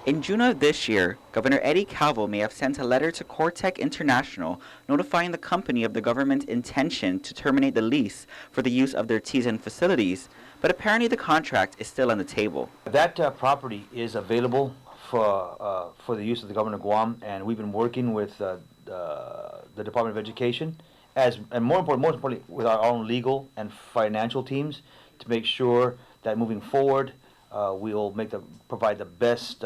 In June of this year, Governor Eddie Calvo may have sent a letter to Cortec International notifying the company of the government's intention to terminate the lease for the use of their Tiyan facilities, but apparently the contract is still on the table. That property is available for the use of the government of Guam, and we've been working with the Department of Education, and more importantly, with our own legal and financial teams to make sure that moving forward, we'll provide the best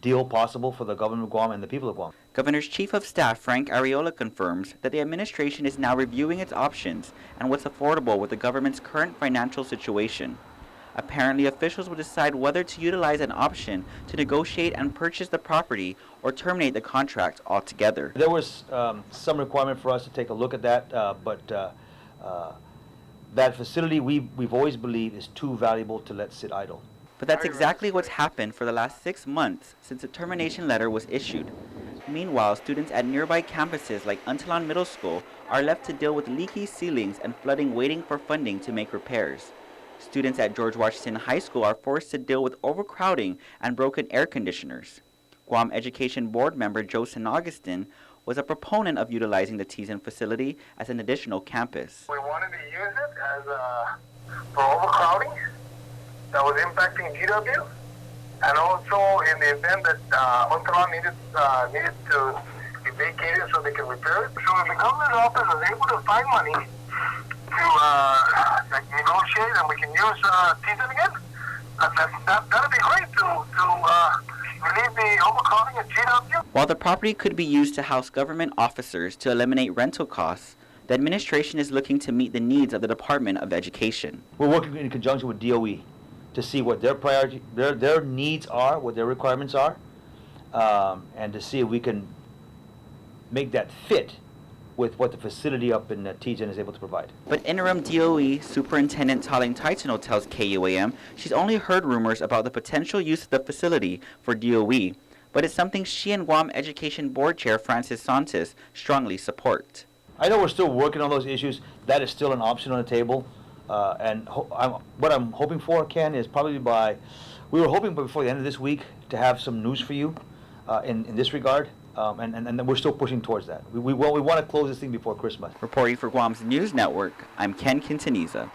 deal possible for the government of Guam and the people of Guam. Governor's Chief of Staff Frank Arreola confirms that the administration is now reviewing its options and what's affordable with the government's current financial situation. Apparently, officials will decide whether to utilize an option to negotiate and purchase the property or terminate the contract altogether. There was some requirement for us to take a look at that, but that facility we've always believed is too valuable to let sit idle. But that's exactly what's happened for the last 6 months since the termination letter was issued. Meanwhile, students at nearby campuses like Untalan Middle School are left to deal with leaky ceilings and flooding, waiting for funding to make repairs. Students at George Washington High School are forced to deal with overcrowding and broken air conditioners. Guam Education Board member Joe San Augustin was a proponent of utilizing the Tiyan facility as an additional campus. We wanted to use it as for overcrowding that was impacting GW, and also in the event that Untalan needed to be vacated so they can repair it. So if the governor's office is able to find money to negotiate and we can use Tiyan again, that'd be great to relieve the overcrowding at GW. While the property could be used to house government officers to eliminate rental costs, the administration is looking to meet the needs of the Department of Education. We're working in conjunction with DOE to see what their needs are, what their requirements are, and to see if we can make that fit with what the facility up in Tiyan is able to provide. But interim DOE Superintendent Taling Taitano tells KUAM she's only heard rumors about the potential use of the facility for DOE, but it's something she and Guam Education Board Chair Francis Santos strongly support. I know we're still working on those issues. That is still an option on the table. What I'm hoping for, Ken, is probably we were hoping before the end of this week to have some news for you in this regard, and we're still pushing towards that. We want to close this thing before Christmas. Reporting for Guam's News Network, I'm Ken Quintaniza.